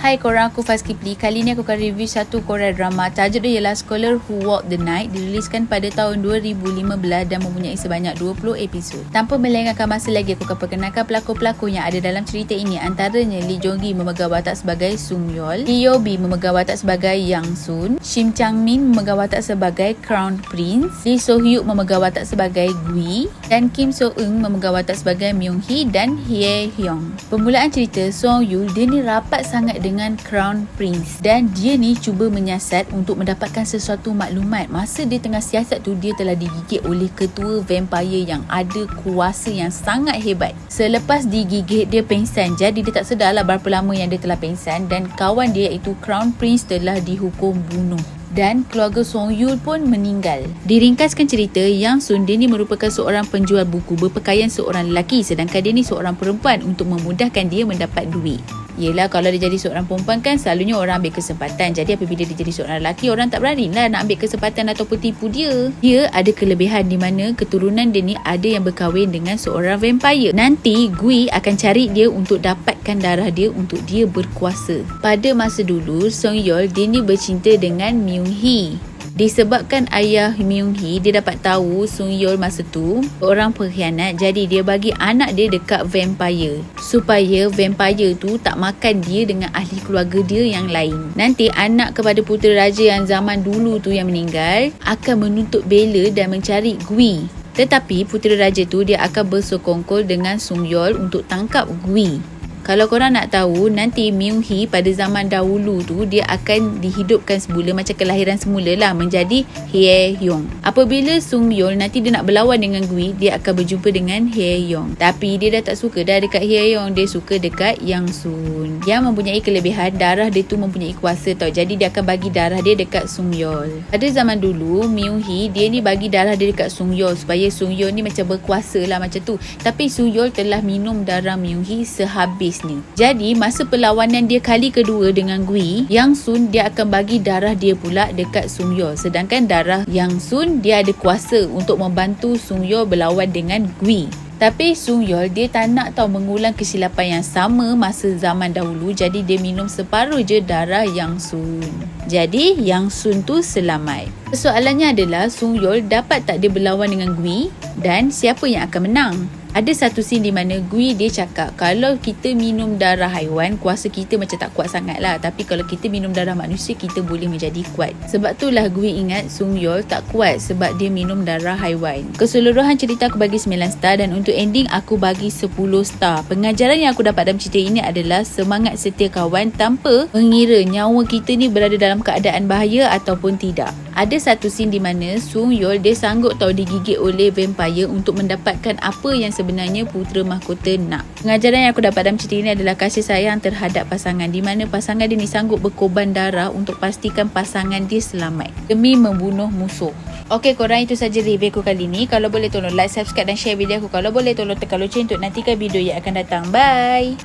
Hai korang, aku Faz Kipli. Kali ni aku akan review satu Korea drama. Tajuk dia ialah Scholar Who Walked the Night. Diriliskan pada tahun 2015 dan mempunyai sebanyak 20 episod. Tanpa melengahkan masa lagi, aku akan perkenalkan pelakon-pelakon yang ada dalam cerita ini. Antaranya Lee Jong Gi memegang watak sebagai Sung Yeol, Lee Yo Bi memegang watak sebagai Yang Sun, Shim Chang Min memegang watak sebagai Crown Prince, Lee So Hyuk memegang watak sebagai Gui, dan Kim So Eun memegang watak sebagai Myung Hee dan Hye Hyung. Permulaan cerita, Song Yeol dia ni rapat sangat dengan Crown Prince dan dia ni cuba menyiasat untuk mendapatkan sesuatu maklumat. Masa dia tengah siasat tu, dia telah digigit oleh ketua vampire yang ada kuasa yang sangat hebat. Selepas digigit, dia pengsan. Jadi dia tak sedarlah berapa lama yang dia telah pengsan, dan kawan dia iaitu Crown Prince telah dihukum bunuh. Dan keluarga Song Yeol pun meninggal. Diringkaskan cerita, Yang Sun dia ni merupakan seorang penjual buku berpakaian seorang lelaki, sedangkan dia ni seorang perempuan untuk memudahkan dia mendapat duit. Yelah, kalau dia jadi seorang perempuan kan selalunya orang ambil kesempatan. Jadi apabila dia jadi seorang lelaki, orang tak berani lah nak ambil kesempatan ataupun tipu dia. Dia ada kelebihan di mana keturunan dia ni ada yang berkahwin dengan seorang vampire. Nanti Gui akan cari dia untuk dapatkan darah dia untuk dia berkuasa. Pada masa dulu, Song Yeol dia ni bercinta dengan Myung Hee. Disebabkan ayah Myung Hee dia dapat tahu Sung Yeol masa tu orang pengkhianat, jadi dia bagi anak dia dekat vampire supaya vampire tu tak makan dia dengan ahli keluarga dia yang lain. Nanti anak kepada putera raja yang zaman dulu tu yang meninggal akan menuntut bela dan mencari Gui. Tetapi putera raja tu dia akan bersekongkol dengan Sung Yeol untuk tangkap Gui. Kalau korang nak tahu, nanti Myung Hee pada zaman dahulu tu dia akan dihidupkan semula macam kelahiran semula lah, menjadi Hye Hyung. Apabila Sung Yeol nanti dia nak berlawan dengan Gui, dia akan berjumpa dengan Hye Hyung. Tapi dia dah tak suka dah dekat Hye Hyung, dia suka dekat Yang Sun yang mempunyai kelebihan darah dia tu mempunyai kuasa tau. Jadi dia akan bagi darah dia dekat Sung Yeol. Pada zaman dulu, Myung Hee dia ni bagi darah dia dekat Sung Yeol supaya Sung Yeol ni macam berkuasa lah macam tu. Tapi Sung Yeol telah minum darah Myung Hee sehabis ni. Jadi masa perlawanan dia kali kedua dengan Gui, Yang Sun dia akan bagi darah dia pula dekat Sung Yeol. Sedangkan darah Yang Sun dia ada kuasa untuk membantu Sung Yeol berlawan dengan Gui. Tapi Sung Yeol dia tak nak tahu mengulang kesilapan yang sama masa zaman dahulu, jadi dia minum separuh je darah Yang Sun. Jadi Yang Sun tu selamat. Soalannya adalah Sung Yeol dapat tak dia berlawan dengan Gui dan siapa yang akan menang? Ada satu scene di mana Gui dia cakap kalau kita minum darah haiwan, kuasa kita macam tak kuat sangat lah. Tapi kalau kita minum darah manusia, kita boleh menjadi kuat. Sebab itulah Gui ingat Sung Yeol tak kuat sebab dia minum darah haiwan. Keseluruhan cerita aku bagi 9 star dan untuk ending aku bagi 10 star. Pengajaran yang aku dapat dalam cerita ini adalah semangat setia kawan tanpa mengira nyawa kita ni berada dalam keadaan bahaya ataupun tidak. Ada satu scene di mana Sung Yeol dia sanggup tahu digigit oleh vampire untuk mendapatkan apa yang sebenarnya putera mahkota nak. Pengajaran yang aku dapat dalam cerita ini adalah kasih sayang terhadap pasangan, di mana pasangan dia ni sanggup berkorban darah untuk pastikan pasangan dia selamat demi membunuh musuh. Okey korang, itu saja review aku kali ni. Kalau boleh tolong like, subscribe dan share video aku. Kalau boleh tolong tekan loceng untuk nantikan video yang akan datang. Bye.